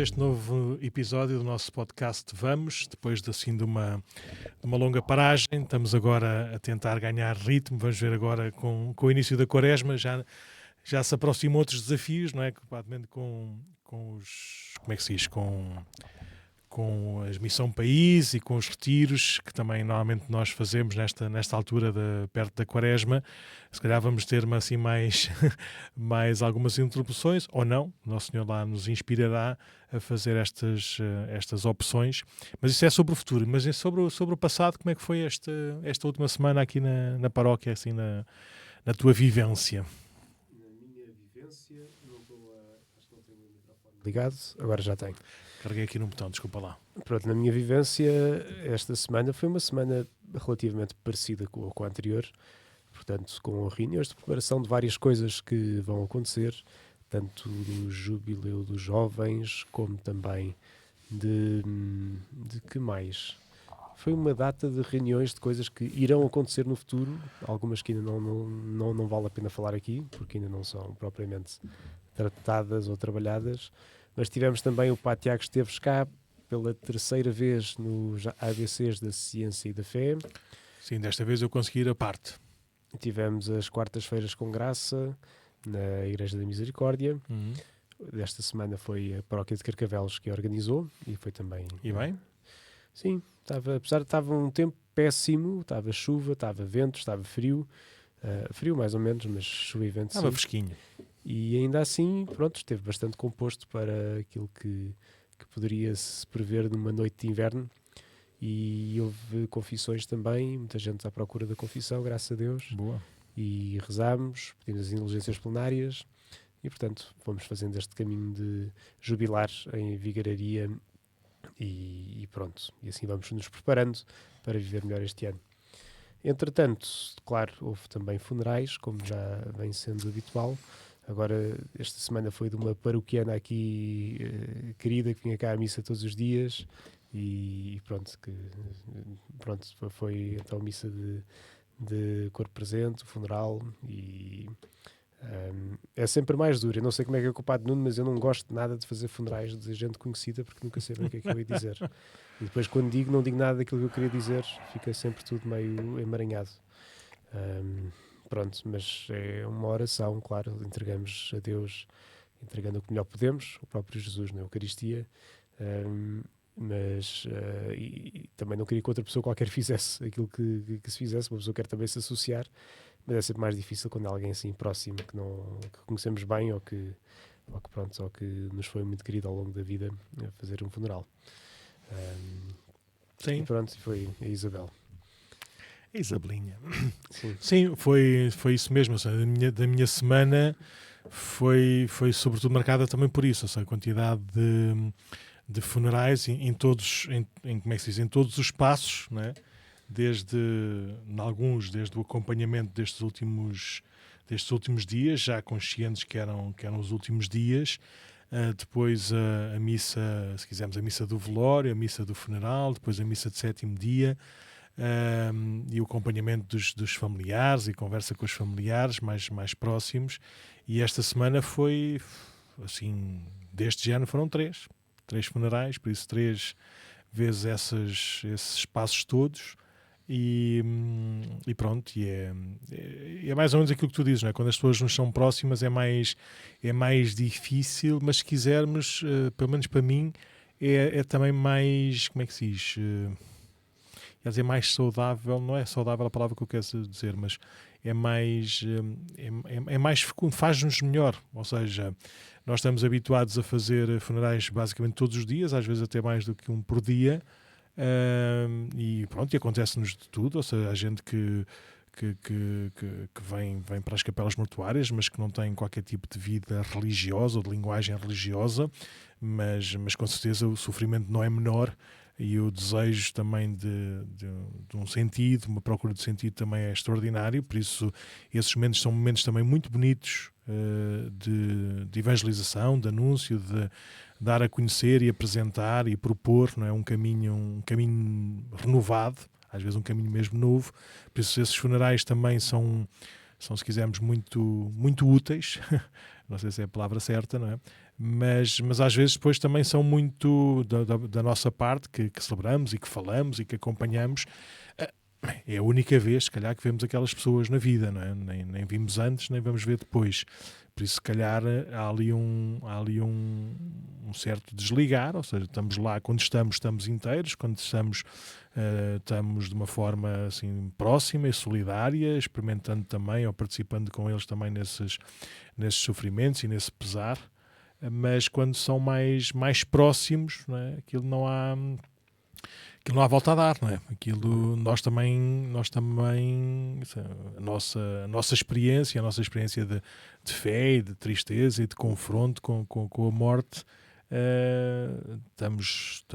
este novo episódio do nosso podcast Vamos, depois de uma longa paragem. Estamos agora a tentar ganhar ritmo. Vamos ver agora com o início da Quaresma, já se aproximam outros desafios, não é? Provavelmente com os, como é que se diz, com a Missão País e com os retiros que também normalmente nós fazemos nesta altura perto da Quaresma. Se calhar vamos ter assim mais algumas interrupções, ou não. O Nosso Senhor lá nos inspirará a fazer estas opções. Mas isso é sobre o futuro. Mas é sobre o passado. Como é que foi esta última semana aqui na paróquia, assim, na tua vivência? Na minha vivência, acho que não tenho o microfone ligado, agora já tenho. Carreguei aqui no botão, desculpa lá. Pronto, na minha vivência, esta semana foi uma semana relativamente parecida com a anterior, portanto, com reuniões de preparação de várias coisas que vão acontecer, tanto do Jubileu dos Jovens, como também de que mais? Foi uma data de reuniões de coisas que irão acontecer no futuro, algumas que ainda não vale a pena falar aqui, porque ainda não são propriamente tratadas ou trabalhadas. Mas tivemos também o Pá Tiago Esteves cá pela terceira vez nos ABCs da Ciência e da Fé. Sim, desta vez eu consegui ir a parte. Tivemos as quartas-feiras com graça na Igreja da Misericórdia. Desta semana foi a Paróquia de Carcavelos que organizou e foi também... E bem? Sim, apesar de estava um tempo péssimo, estava chuva, estava vento, estava frio. Frio mais ou menos, mas chuva e vento estava sim. Fresquinho. E ainda assim, pronto, esteve bastante composto para aquilo que poderia-se prever numa noite de inverno. E houve confissões também, muita gente à procura da confissão, graças a Deus. Boa. E rezámos, pedimos as indulgências plenárias e, portanto, fomos fazendo este caminho de jubilar em vigararia e pronto. E assim vamos nos preparando para viver melhor este ano. Entretanto, claro, houve também funerais, como já vem sendo habitual. Agora, esta semana foi de uma paroquiana aqui querida, que vinha cá à missa todos os dias e pronto, foi então missa de corpo presente, funeral e é sempre mais duro. Eu não sei como é que é o culpado Nuno, mas eu não gosto nada de fazer funerais de gente conhecida porque nunca sei bem o que é que eu ia dizer. E depois quando não digo nada daquilo que eu queria dizer, fica sempre tudo meio emaranhado. Pronto, mas é uma oração, claro, entregamos a Deus, entregando o que melhor podemos, o próprio Jesus na Eucaristia, mas e também não queria que outra pessoa qualquer fizesse aquilo que se fizesse, uma pessoa quer também se associar, mas é sempre mais difícil quando é alguém assim próximo, que conhecemos bem ou que nos foi muito querido ao longo da vida a fazer um funeral. Sim. E pronto, foi a Isabel. A Isabelinha. Sim, foi isso mesmo. Ou seja, da minha semana foi sobretudo marcada também por isso. Ou seja, a quantidade de funerais em todos os passos, né? Desde o acompanhamento destes últimos dias, já conscientes que eram os últimos dias. Depois a missa, se quisermos, a missa do velório, a missa do funeral, depois a missa de sétimo dia. E o acompanhamento dos familiares e conversa com os familiares mais próximos. E esta semana foi, assim, deste ano foram três funerais, por isso 3 vezes esses passos todos. E pronto, e é mais ou menos aquilo que tu dizes, não é? Quando as pessoas nos são próximas é mais difícil, mas se quisermos, pelo menos para mim, é também mais, como é que se diz? Quer dizer, mais saudável, não é saudável a palavra que eu quero dizer, mas é mais fecundo, faz-nos melhor. Ou seja, nós estamos habituados a fazer funerais basicamente todos os dias, às vezes até mais do que um por dia, e pronto, e acontece-nos de tudo. Ou seja, há gente que vem para as capelas mortuárias, mas que não tem qualquer tipo de vida religiosa ou de linguagem religiosa, mas com certeza o sofrimento não é menor. E o desejo também de um sentido, uma procura de sentido também é extraordinário. Por isso esses momentos são momentos também muito bonitos de evangelização, de anúncio, de dar a conhecer e apresentar e propor, não é? Um caminho renovado, às vezes um caminho mesmo novo. Por isso esses funerais também são são, se quisermos, muito úteis, não sei se é a palavra certa, não é? Mas às vezes depois também são muito da nossa parte, que celebramos e que falamos e que acompanhamos. É a única vez, se calhar, que vemos aquelas pessoas na vida, não é? Nem vimos antes, nem vamos ver depois. Por isso, se calhar, há ali um certo desligar, ou seja, estamos lá, quando estamos inteiros, quando estamos de uma forma assim, próxima e solidária, experimentando também, ou participando com eles também nesses sofrimentos e nesse pesar. Mas quando são mais próximos, não é? Aquilo não há volta a dar, não é? Aquilo, nós também a nossa experiência de fé e de tristeza e de confronto com a morte, estamos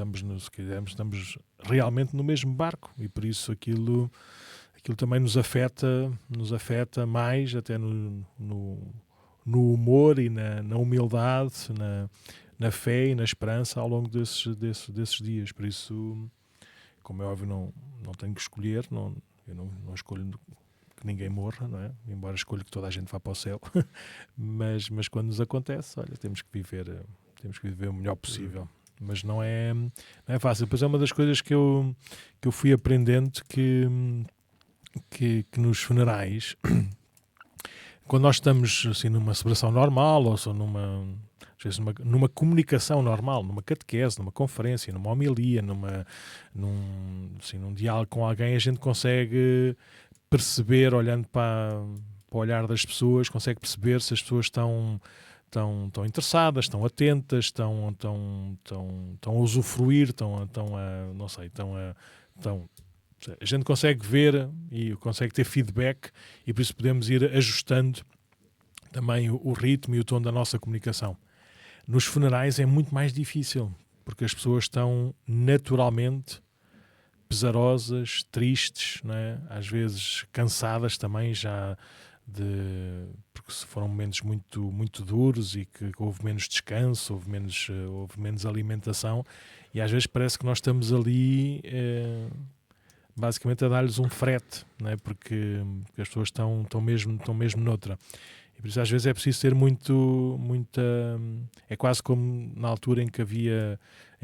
realmente no mesmo barco, e por isso aquilo também nos afeta mais, até no humor e na humildade, na fé e na esperança ao longo desses dias. Por isso, como é óbvio, não tenho que escolher, eu não escolho que ninguém morra, não é? Embora escolha que toda a gente vá para o céu, mas quando nos acontece, olha, temos que viver o melhor possível. Mas não é fácil. Pois é uma das coisas que eu fui aprendendo, que nos funerais, quando nós estamos assim numa celebração normal, ou só numa comunicação normal, numa catequese, numa conferência, numa homilia, num diálogo com alguém, a gente consegue perceber, olhando para o olhar das pessoas, consegue perceber se as pessoas estão interessadas, estão atentas, estão a usufruir, a gente consegue ver e consegue ter feedback, e por isso podemos ir ajustando também o ritmo e o tom da nossa comunicação. Nos funerais é muito mais difícil, porque as pessoas estão naturalmente pesarosas, tristes, não é? Às vezes cansadas também já, porque foram momentos muito, muito duros e que houve menos descanso, houve menos alimentação, e às vezes parece que nós estamos ali basicamente a dar-lhes um frete, não é? Porque as pessoas estão mesmo noutra. E por isso às vezes é preciso ter muita... É quase como na altura em que as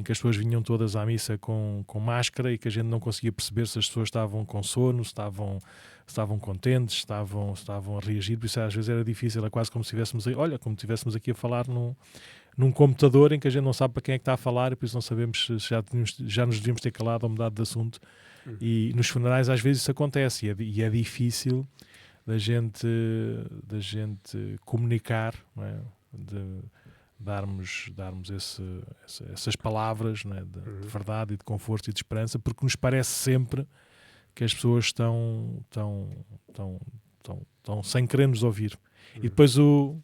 pessoas vinham todas à missa com máscara, e que a gente não conseguia perceber se as pessoas estavam com sono, se estavam contentes, se estavam a reagir. Por isso às vezes era difícil, é quase como se estivéssemos aqui a falar num computador em que a gente não sabe para quem é que está a falar, e por isso não sabemos se já nos devíamos ter calado ou mudado de assunto. E nos funerais às vezes isso acontece, e é difícil da gente comunicar, não é? De darmos essas palavras, não é? De verdade e de conforto e de esperança, porque nos parece sempre que as pessoas estão sem querer nos ouvir. E depois o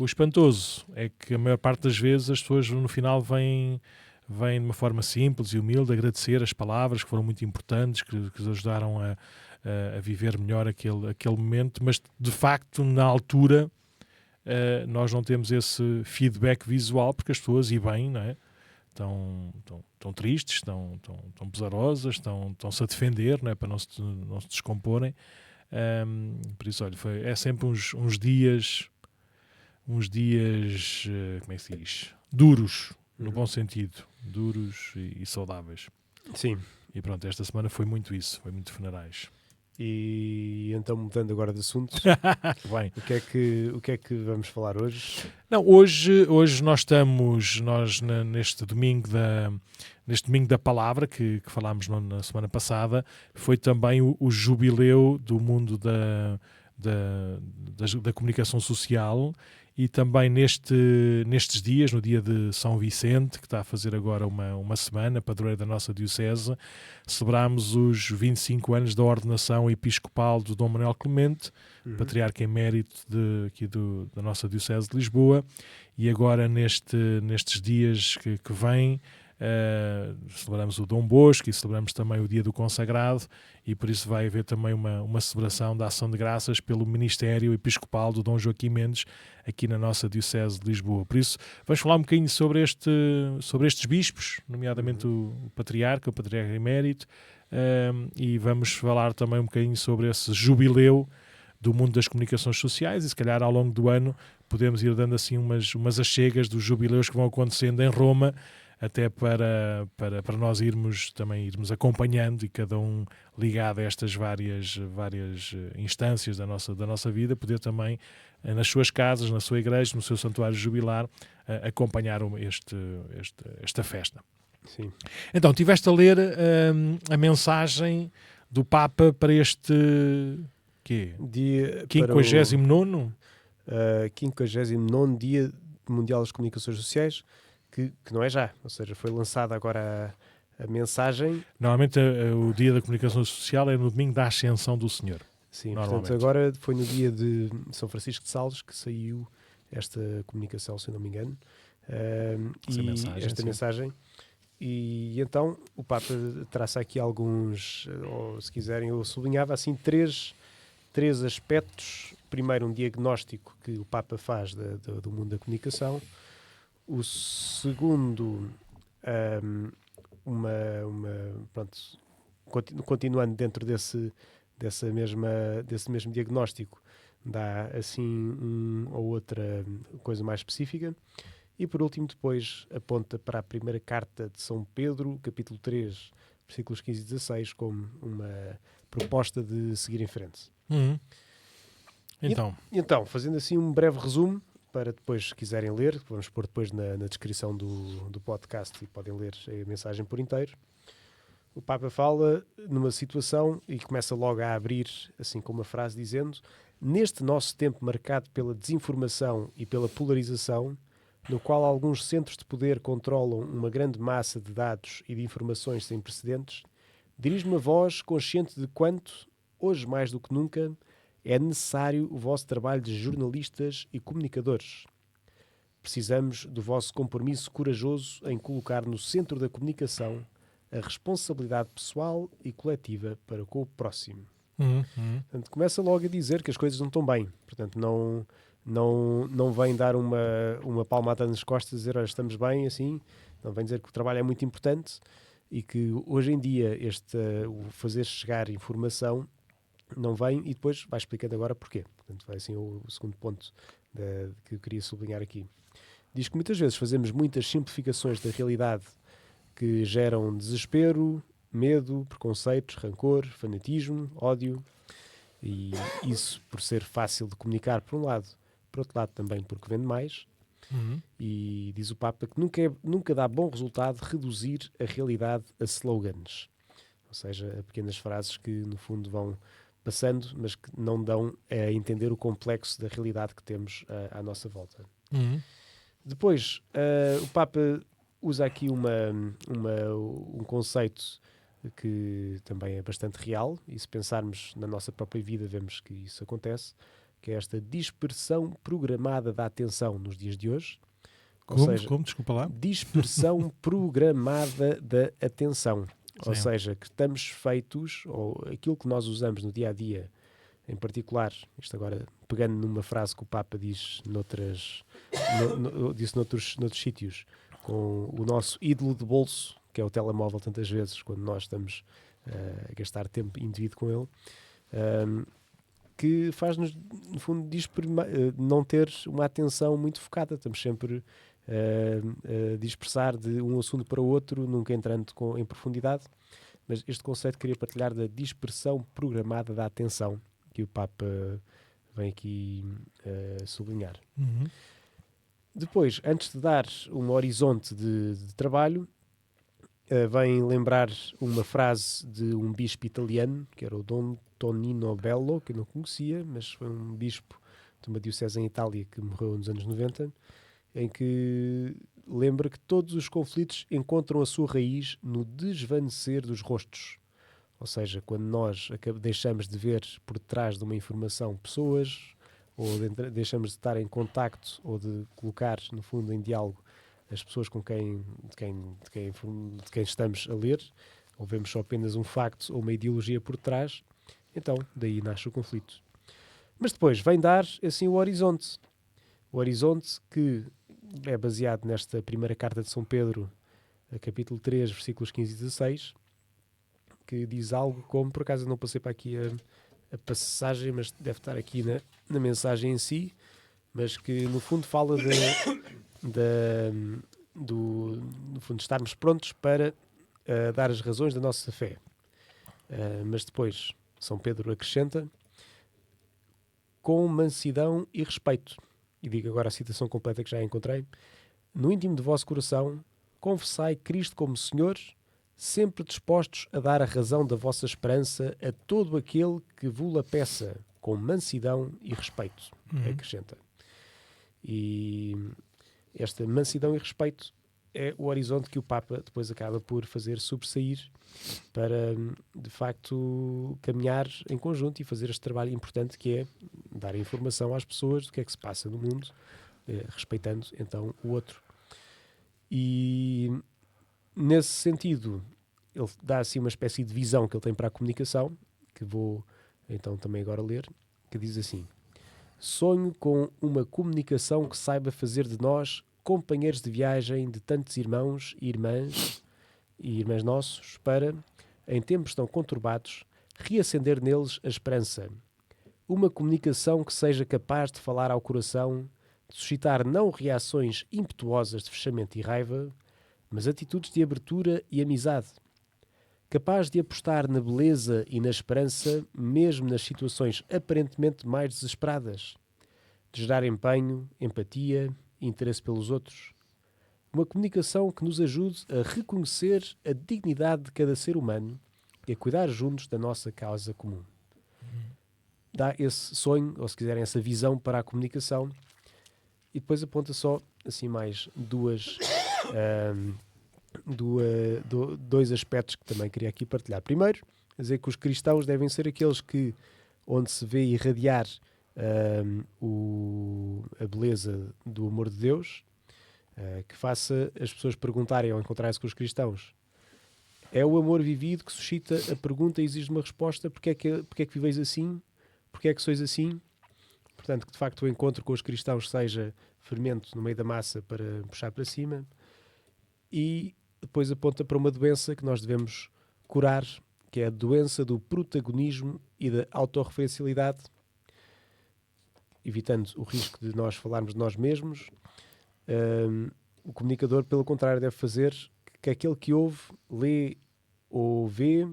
espantoso é que a maior parte das vezes as pessoas no final vêm de uma forma simples e humilde agradecer as palavras que foram muito importantes, que os ajudaram a viver melhor aquele momento, mas de facto na altura nós não temos esse feedback visual, porque as pessoas, e bem, não é? Estão tristes, estão pesarosas, estão-se a defender, não é? Para não se descomporem. Por isso, olha, é sempre uns dias, como é que se diz? Duros, no bom sentido, duros e saudáveis. Sim. E pronto, esta semana foi muito isso, foi muito funerais. E então, mudando agora de assunto, Bem. o que é que vamos falar hoje? Não, hoje nós estamos neste domingo da palavra que falámos na semana passada. Foi também o jubileu do mundo da comunicação social, e também nestes dias, no dia de São Vicente, que está a fazer agora uma semana, padroeiro da nossa diocese, celebramos os 25 anos da ordenação episcopal do Dom Manuel Clemente, patriarca emérito aqui da nossa diocese de Lisboa. E agora nestes dias que vêm, celebramos o Dom Bosco e celebramos também o dia do consagrado, e por isso vai haver também uma celebração da ação de graças pelo ministério episcopal do Dom Joaquim Mendes aqui na nossa diocese de Lisboa. Por isso vamos falar um bocadinho sobre estes bispos, nomeadamente o patriarca emérito, e vamos falar também um bocadinho sobre esse jubileu do mundo das comunicações sociais, e se calhar ao longo do ano podemos ir dando assim umas achegas dos jubileus que vão acontecendo em Roma, até para nós irmos acompanhando, e cada um ligado a estas várias instâncias da nossa vida, poder também, nas suas casas, na sua igreja, no seu santuário jubilar, acompanhar esta festa. Sim. Então, tiveste a ler a mensagem do Papa para este Dia 59º? 59º Dia Mundial das Comunicações Sociais, que não é já, ou seja, foi lançada agora a mensagem. Normalmente o Dia da Comunicação Social é no domingo da Ascensão do Senhor. Sim, portanto agora foi no dia de São Francisco de Sales que saiu esta comunicação, se não me engano, esta mensagem. E então o Papa traça aqui alguns, ou se quiserem, eu sublinhava assim três aspectos. Primeiro, um diagnóstico que o Papa faz do mundo da comunicação. O segundo, continuando dentro desse mesmo diagnóstico, dá assim ou outra coisa mais específica. E por último, depois aponta para a primeira carta de São Pedro, capítulo 3, versículos 15 e 16, como uma proposta de seguir em frente. Então, fazendo assim um breve resumo, para depois, se quiserem ler, vamos pôr depois na descrição do podcast e podem ler a mensagem por inteiro. O Papa fala numa situação e começa logo a abrir assim com uma frase dizendo: neste nosso tempo marcado pela desinformação e pela polarização, no qual alguns centros de poder controlam uma grande massa de dados e de informações sem precedentes, dirijo-me a vós consciente de quanto, hoje mais do que nunca, é necessário o vosso trabalho de jornalistas e comunicadores. Precisamos do vosso compromisso corajoso em colocar no centro da comunicação a responsabilidade pessoal e coletiva para com o próximo. Portanto, começa logo a dizer que as coisas não estão bem. Portanto, não vem dar uma palmada nas costas e dizer, olha, estamos bem, assim. Não vem dizer que o trabalho é muito importante e que hoje em dia o fazer chegar informação não vem, e depois vai explicando agora porquê. Portanto, vai assim o segundo ponto que eu queria sublinhar aqui. Diz que muitas vezes fazemos muitas simplificações da realidade que geram desespero, medo, preconceitos, rancor, fanatismo, ódio, e isso por ser fácil de comunicar por um lado, por outro lado também porque vende mais. E diz o Papa que nunca dá bom resultado reduzir a realidade a slogans, ou seja, a pequenas frases que no fundo vão passando, mas que não dão a entender o complexo da realidade que temos à nossa volta. Depois, o Papa usa aqui um conceito que também é bastante real, e se pensarmos na nossa própria vida vemos que isso acontece, que é esta dispersão programada da atenção nos dias de hoje. Como? Desculpa lá. Dispersão programada da atenção. Sim. Ou seja, que estamos feitos, ou aquilo que nós usamos no dia-a-dia, em particular, isto agora pegando numa frase que o Papa diz disse noutros sítios, com o nosso ídolo de bolso, que é o telemóvel tantas vezes, quando nós estamos a gastar tempo indevido com ele, que faz-nos, no fundo, não ter uma atenção muito focada. Estamos sempre a dispersar de um assunto para o outro, nunca entrando em profundidade. Mas este conceito queria partilhar da dispersão programada da atenção, que o Papa vem aqui sublinhar. Depois, antes de dar um horizonte de trabalho, vem lembrar uma frase de um bispo italiano, que era o Dom Tonino Bello, que eu não conhecia, mas foi um bispo de uma diocese em Itália que morreu nos anos 90, em que lembra que todos os conflitos encontram a sua raiz no desvanecer dos rostos. Ou seja, quando nós deixamos de ver por trás de uma informação pessoas, ou deixamos de estar em contacto, ou de colocar, no fundo, em diálogo as pessoas de quem estamos a ler, ou vemos só apenas um facto ou uma ideologia por trás, então daí nasce o conflito. Mas depois vem dar assim o horizonte que é baseado nesta primeira carta de São Pedro, capítulo 3, versículos 15 e 16, que diz algo como, por acaso eu não passei para aqui a passagem, mas deve estar aqui na mensagem em si, mas que no fundo fala no fundo estarmos prontos para dar as razões da nossa fé. Mas depois São Pedro acrescenta com mansidão e respeito. E digo agora a citação completa que já encontrei. No íntimo de vosso coração, confessai Cristo como Senhor, sempre dispostos a dar a razão da vossa esperança a todo aquele que vos-la peça, com mansidão e respeito, acrescenta. E esta mansidão e respeito é o horizonte que o Papa depois acaba por fazer sobressair para, de facto, caminhar em conjunto e fazer este trabalho importante que é dar informação às pessoas do que é que se passa no mundo, respeitando então o outro. E nesse sentido, ele dá assim uma espécie de visão que ele tem para a comunicação, que vou então também agora ler, que diz assim: sonho com uma comunicação que saiba fazer de nós companheiros de viagem de tantos irmãos e irmãs nossos para, em tempos tão conturbados, reacender neles a esperança. Uma comunicação que seja capaz de falar ao coração, de suscitar não reações impetuosas de fechamento e raiva, mas atitudes de abertura e amizade. Capaz de apostar na beleza e na esperança, mesmo nas situações aparentemente mais desesperadas. De gerar empenho, empatia e interesse pelos outros. Uma comunicação que nos ajude a reconhecer a dignidade de cada ser humano e a cuidar juntos da nossa causa comum. Dá esse sonho, ou se quiserem, essa visão para a comunicação, e depois aponta só assim mais dois aspectos que também queria aqui partilhar. Primeiro, dizer que os cristãos devem ser aqueles que, onde se vê irradiar a beleza do amor de Deus, que faça as pessoas perguntarem ao encontrarem-se com os cristãos: é o amor vivido que suscita a pergunta e exige uma resposta: porque é que viveis assim? Porque é que sois assim? Portanto, que de facto o encontro com os cristãos seja fermento no meio da massa para puxar para cima. E depois aponta para uma doença que nós devemos curar, que é a doença do protagonismo e da autorreferencialidade, evitando o risco de nós falarmos de nós mesmos. O comunicador, pelo contrário, deve fazer que aquele que ouve, lê ou vê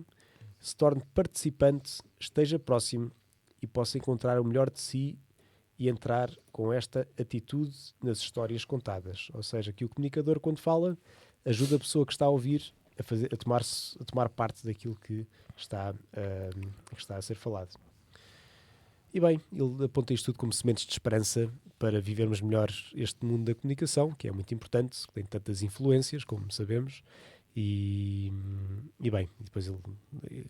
se torne participante, esteja próximo e possa encontrar o melhor de si e entrar com esta atitude nas histórias contadas. Ou seja, que o comunicador, quando fala, ajuda a pessoa que está a ouvir a tomar parte daquilo que está a ser falado. E bem, ele aponta isto tudo como sementes de esperança para vivermos melhor este mundo da comunicação, que é muito importante, tem tantas influências, como sabemos, e bem, depois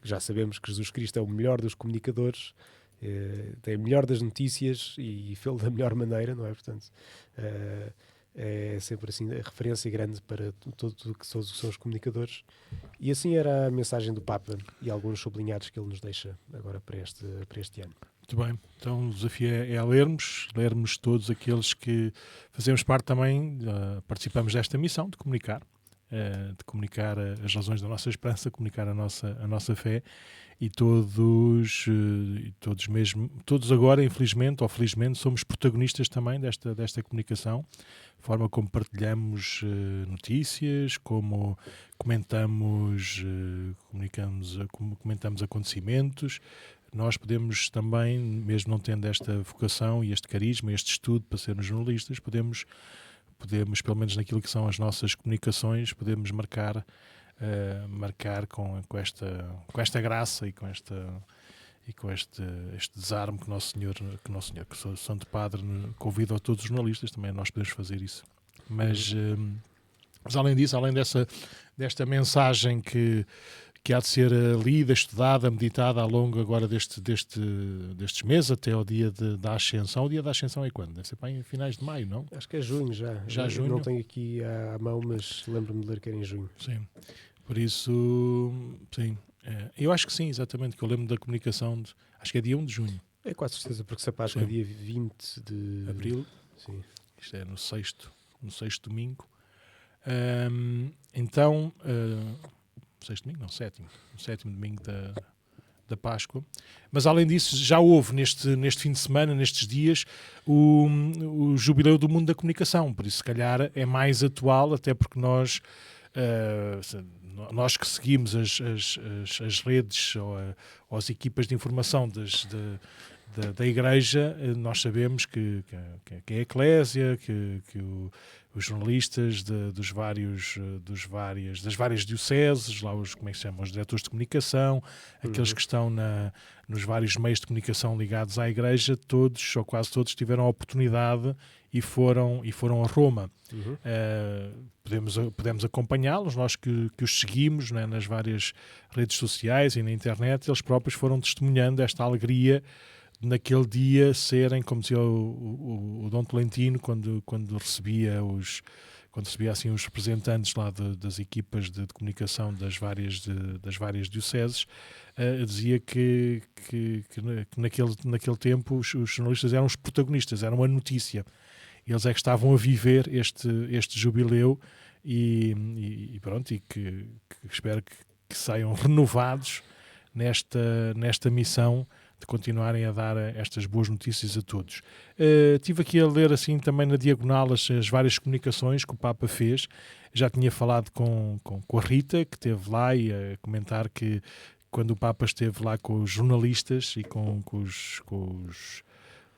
já sabemos que Jesus Cristo é o melhor dos comunicadores, tem a melhor das notícias e fê-lo da melhor maneira, não é? Portanto, é sempre assim a referência grande para todos o que são os comunicadores. E assim era a mensagem do Papa e alguns sublinhados que ele nos deixa agora para este ano. Muito bem, então o desafio é lermos todos aqueles que fazemos parte também, participamos desta missão de comunicar as razões da nossa esperança, comunicar a nossa fé, e todos agora, infelizmente ou felizmente, somos protagonistas também desta comunicação, forma como partilhamos notícias, como comentamos acontecimentos. Nós podemos também, mesmo não tendo esta vocação e este carisma, este estudo para sermos jornalistas, podemos, pelo menos naquilo que são as nossas comunicações, podemos marcar com esta graça e com este desarme que Nosso Senhor, que o Santo Padre convida a todos os jornalistas, também nós podemos fazer isso. Mas além disso, além desta mensagem que há de ser lida, estudada, meditada ao longo agora destes meses, até ao dia da Ascensão. O dia da Ascensão é quando? Deve ser para em finais de maio, não? Acho que é junho já. Já junho? Não tenho aqui à mão, mas lembro-me de ler que era em junho. Sim. Por isso, sim. Eu acho que sim, exatamente, que eu lembro da comunicação, acho que é dia 1 de junho. É quase certeza, porque se Páscoa é dia 20 de abril. Sim. Isto é no sexto domingo. Então, sexto domingo? Não, sétimo. No sétimo domingo da Páscoa. Mas, além disso, já houve neste fim de semana, nestes dias, o Jubileu do Mundo da Comunicação. Por isso, se calhar, é mais atual, até porque nós que seguimos as redes ou as equipas de informação da Igreja, nós sabemos que a Eclésia, que os jornalistas das várias dioceses, lá os diretores de comunicação, aqueles que estão nos vários meios de comunicação ligados à Igreja, todos ou quase todos tiveram a oportunidade e foram a Roma. Podemos acompanhá-los, nós que os seguimos, né, nas várias redes sociais e na internet. Eles próprios foram testemunhando esta alegria naquele dia serem, como dizia o Dom Tolentino, quando recebia assim os representantes lá das equipas de comunicação das várias dioceses, dizia que naquele tempo os jornalistas eram os protagonistas, eram a notícia. Eles é que estavam a viver este jubileu e pronto, e que espero que saiam renovados nesta missão de continuarem a dar estas boas notícias a todos. Estive aqui a ler assim também na diagonal as várias comunicações que o Papa fez. Já tinha falado com a Rita, que esteve lá, e a comentar que quando o Papa esteve lá com os jornalistas e com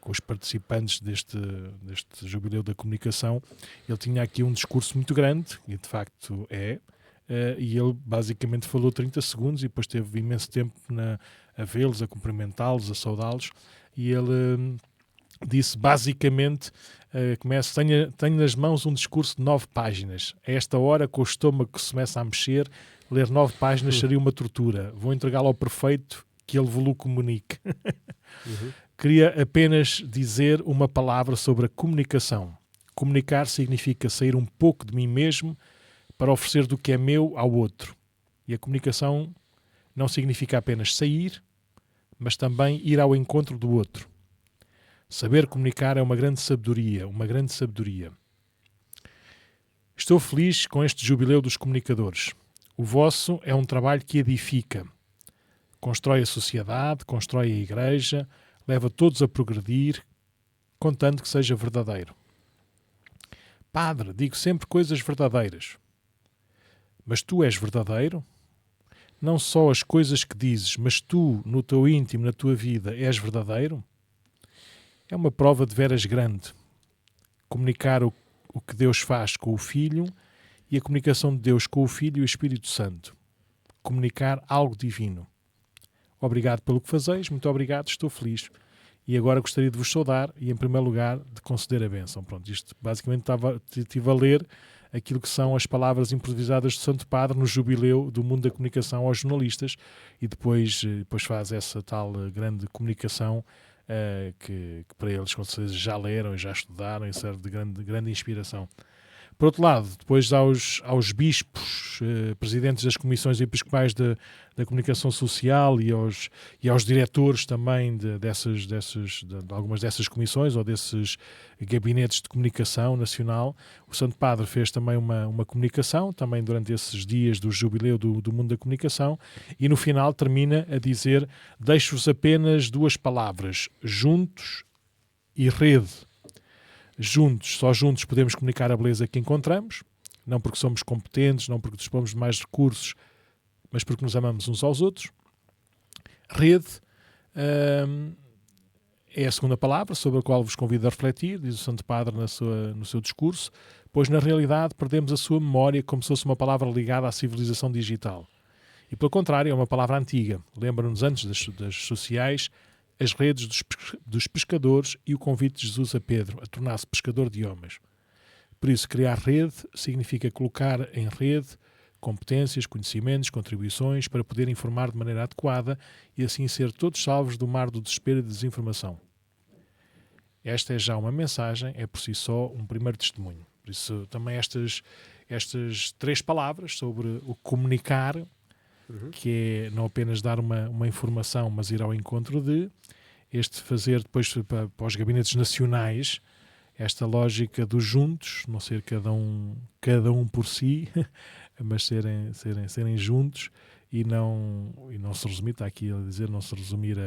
os participantes deste Jubileu da Comunicação, ele tinha aqui um discurso muito grande, e de facto e ele basicamente falou 30 segundos e depois teve imenso tempo a vê-los, a cumprimentá-los, a saudá-los, e ele disse basicamente, tenho nas mãos um discurso de 9 páginas. A esta hora, com o estômago que se começa a mexer, ler 9 páginas seria uma tortura. Vou entregá-lo ao prefeito, que ele vos comunique. Queria apenas dizer uma palavra sobre a comunicação. Comunicar significa sair um pouco de mim mesmo para oferecer do que é meu ao outro. E a comunicação não significa apenas sair, mas também ir ao encontro do outro. Saber comunicar é uma grande sabedoria, Estou feliz com este jubileu dos comunicadores. O vosso é um trabalho que edifica. Constrói a sociedade, constrói a Igreja, leva todos a progredir, contanto que seja verdadeiro. Padre, digo sempre coisas verdadeiras. Mas tu és verdadeiro? Não só as coisas que dizes, mas tu, no teu íntimo, na tua vida, és verdadeiro? É uma prova de veras grande. Comunicar o que Deus faz com o Filho e a comunicação de Deus com o Filho e o Espírito Santo. Comunicar algo divino. Obrigado pelo que fazeis, muito obrigado, estou feliz. E agora gostaria de vos saudar e, em primeiro lugar, de conceder a bênção. Pronto, isto basicamente estive a ler aquilo que são as palavras improvisadas do Santo Padre no Jubileu do Mundo da Comunicação aos jornalistas, e depois faz essa tal grande comunicação que para eles, com certeza, já leram e já estudaram, e serve de grande inspiração. Por outro lado, depois aos bispos, presidentes das comissões episcopais da comunicação social e aos diretores também de algumas dessas comissões ou desses gabinetes de comunicação nacional, o Santo Padre fez também uma comunicação, também durante esses dias do Jubileu do Mundo da Comunicação, e no final termina a dizer: deixo-vos apenas 2 palavras, juntos e rede. Juntos, só juntos podemos comunicar a beleza que encontramos, não porque somos competentes, não porque dispomos de mais recursos, mas porque nos amamos uns aos outros. Rede é a segunda palavra sobre a qual vos convido a refletir, diz o Santo Padre no seu discurso, pois na realidade perdemos a sua memória como se fosse uma palavra ligada à civilização digital. E pelo contrário, é uma palavra antiga. Lembra-nos antes das sociais, as redes dos pescadores e o convite de Jesus a Pedro a tornar-se pescador de homens. Por isso, criar rede significa colocar em rede competências, conhecimentos, contribuições para poder informar de maneira adequada e assim ser todos salvos do mar do desespero e da desinformação. Esta é já uma mensagem, é por si só um primeiro testemunho. Por isso, também estas 3 palavras sobre o comunicar, que é não apenas dar uma informação, mas ir ao encontro de, fazer depois para os gabinetes nacionais, esta lógica dos juntos, não ser cada um por si, mas serem juntos e não se resumir, está aqui a dizer, não se resumir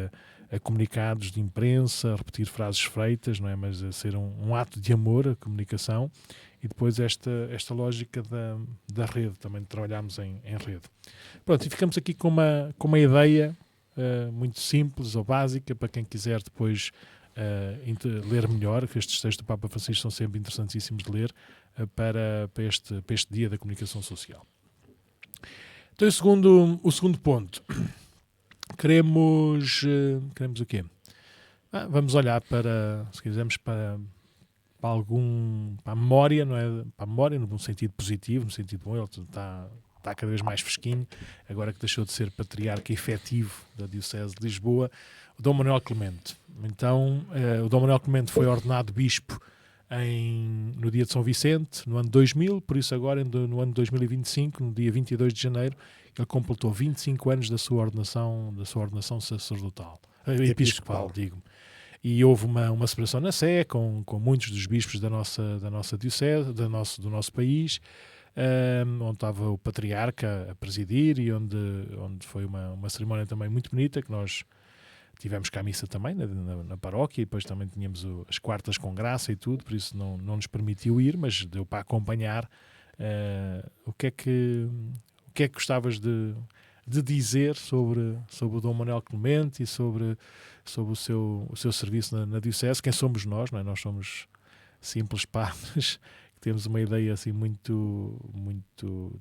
a comunicados de imprensa, a repetir frases feitas, não é? Mas a ser um ato de amor, a comunicação, e depois esta lógica da rede, também de trabalharmos em rede. Pronto, e ficamos aqui com uma ideia muito simples ou básica para quem quiser depois ler melhor, que estes textos do Papa Francisco são sempre interessantíssimos de ler para este dia da comunicação social. Então, o segundo ponto. Queremos o quê? Vamos olhar se quisermos, para a memória, não é? Para a memória, no sentido positivo, no sentido bom, ele está cada vez mais fresquinho, agora que deixou de ser patriarca efetivo da Diocese de Lisboa, o Dom Manuel Clemente. Então, o Dom Manuel Clemente foi ordenado bispo no dia de São Vicente, no ano 2000, por isso agora, no ano 2025, no dia 22 de janeiro, ele completou 25 anos da sua ordenação sacerdotal, episcopal, digo-me. E houve uma celebração na Sé, com muitos dos bispos da nossa diocese, do nosso país, onde estava o patriarca a presidir e onde foi uma cerimónia também muito bonita, que nós tivemos cá a missa também na paróquia, e depois também tínhamos as quartas com graça e tudo, por isso não nos permitiu ir, mas deu para acompanhar. O que é que gostavas de dizer sobre o Dom Manuel Clemente e sobre o seu serviço na Diocese? Quem somos nós, não é? Nós somos simples padres, que temos uma ideia assim muito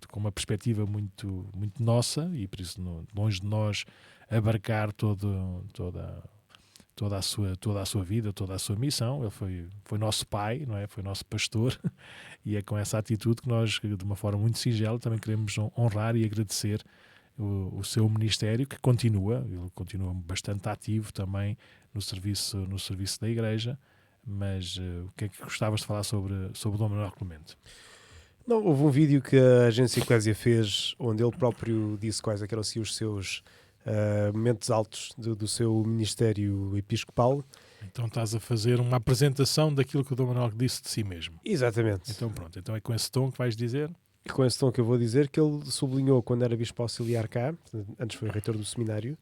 com uma perspectiva muito nossa, e por isso longe de nós abarcar toda a sua vida, toda a sua missão. Ele foi nosso pai, não é? Foi nosso pastor, e é com essa atitude que nós, de uma forma muito singela, também queremos honrar e agradecer o seu ministério, que ele continua bastante ativo também no serviço da Igreja. Mas o que é que gostavas de falar sobre o Dom Manuel Clemente? Não, houve um vídeo que a Agência Eclésia fez, onde ele próprio disse quais eram assim, os seus momentos altos do seu ministério episcopal. Então estás a fazer uma apresentação daquilo que o Dom Manuel disse de si mesmo. Exatamente. Então pronto, então é com esse tom que vais dizer? Com esse tom que eu vou dizer, que ele sublinhou quando era bispo auxiliar cá, antes foi reitor do seminário,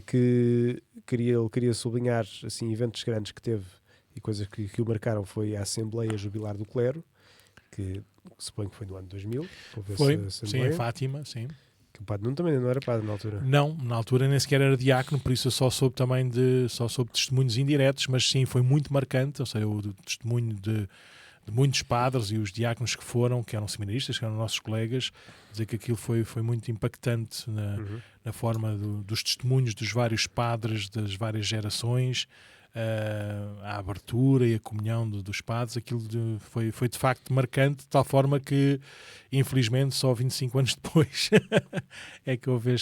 que ele queria sublinhar assim, eventos grandes que teve e coisas que o marcaram. Foi a Assembleia Jubilar do Clero, que suponho que foi no ano 2000. Foi, sim, em Fátima, sim. Que o Padre Nuno também não era padre na altura. Não, na altura nem sequer era diácono, por isso eu só soube testemunhos indiretos, mas sim, foi muito marcante, ou seja, o testemunho de muitos padres e os diáconos que eram seminaristas, que eram nossos colegas, dizer que aquilo foi muito impactante na forma dos testemunhos dos vários padres das várias gerações, a abertura e a comunhão dos padres. Aquilo foi de facto marcante, de tal forma que, infelizmente, só 25 anos depois é que houve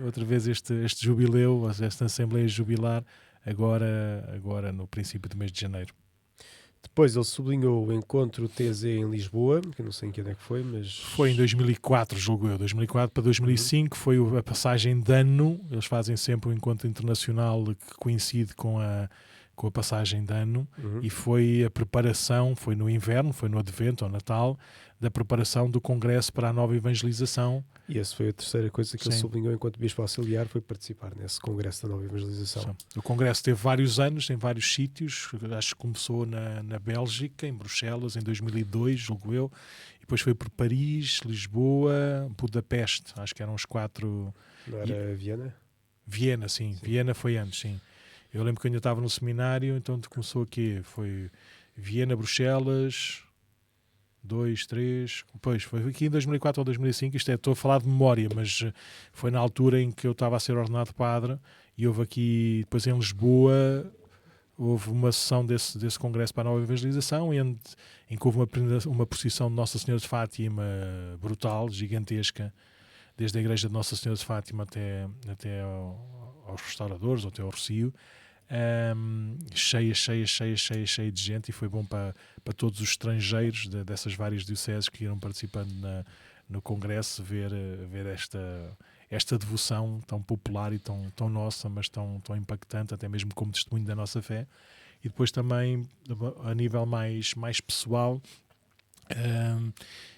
outra vez este jubileu, esta Assembleia Jubilar, agora no princípio do mês de janeiro. Depois ele sublinhou o encontro TZ em Lisboa, que eu não sei em que ano é que foi, mas... Foi em 2004, julgo eu. 2004 para 2005 foi a passagem de ano. Eles fazem sempre um encontro internacional que coincide com a passagem de ano, e foi a preparação, foi no inverno, foi no Advento ou Natal, da preparação do Congresso para a Nova Evangelização. E essa foi a terceira coisa que ele sublinhou enquanto bispo auxiliar, foi participar nesse Congresso da Nova Evangelização. Sim. O Congresso teve vários anos, em vários sítios. Acho que começou na Bélgica, em Bruxelas, em 2002, julgo eu. E depois foi por Paris, Lisboa, Budapeste. Acho que eram os 4... Não era Viena? Viena, sim. Viena foi antes, sim. Eu lembro que eu ainda estava no seminário, então começou aqui. Foi Viena, Bruxelas... 2, 3, depois foi aqui em 2004 ou 2005, estou a falar de memória, mas foi na altura em que eu estava a ser ordenado padre, e houve aqui, depois em Lisboa, houve uma sessão desse congresso para a Nova Evangelização, em que houve uma procissão de Nossa Senhora de Fátima brutal, gigantesca, desde a igreja de Nossa Senhora de Fátima até aos restauradores, até ao Rocio, cheia de gente, e foi bom para todos os estrangeiros dessas várias dioceses que iam participando no congresso ver esta devoção tão popular e tão nossa, mas tão impactante, até mesmo como testemunho da nossa fé. E depois também, a nível mais pessoal,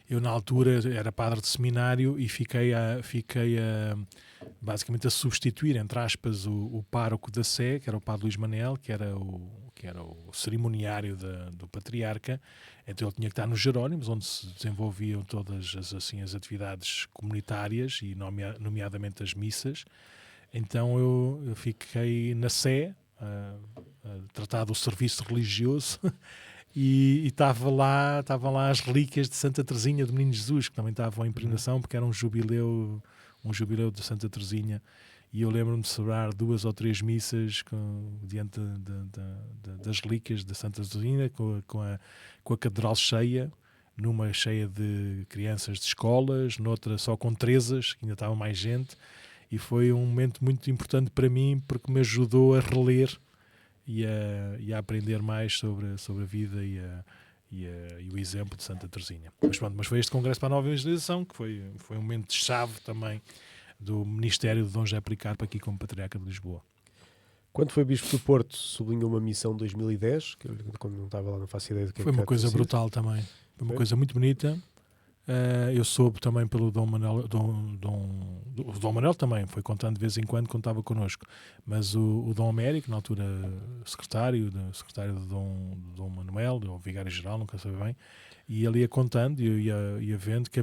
Eu, na altura, era padre de seminário e fiquei basicamente a substituir, entre aspas, o pároco da Sé, que era o padre Luís Manel, que era o cerimoniário do patriarca. Então ele tinha que estar nos Jerónimos, onde se desenvolviam todas as atividades comunitárias, e nomeadamente as missas. Então eu fiquei na Sé, a tratar do serviço religioso. E estavam lá as relíquias de Santa Teresinha do Menino Jesus, que também estavam em peregrinação, porque era um jubileu de Santa Teresinha. E eu lembro-me de celebrar 2 ou 3 missas diante das relíquias de Santa Teresinha, com a catedral cheia, numa cheia de crianças de escolas, noutra só com Terezas, que ainda estava mais gente. E foi um momento muito importante para mim, porque me ajudou a reler e a aprender mais sobre a vida e o exemplo de Santa Teresinha. Mas foi este congresso para a nova evangelização que foi um momento de chave também do ministério de Dom José Policarpo aqui como Patriarca de Lisboa. Quando foi Bispo do Porto, sublinhou uma missão de 2010, que eu, quando não estava lá, não faço ideia do que foi uma coisa brutal também. Foi uma coisa muito bonita. Eu soube também pelo Dom Manuel. O Dom Manuel também foi contando de vez em quando estava connosco, mas o Dom Américo, na altura secretário do Dom Manuel, ou vigário-geral, nunca sei bem, e ele ia contando e ia vendo que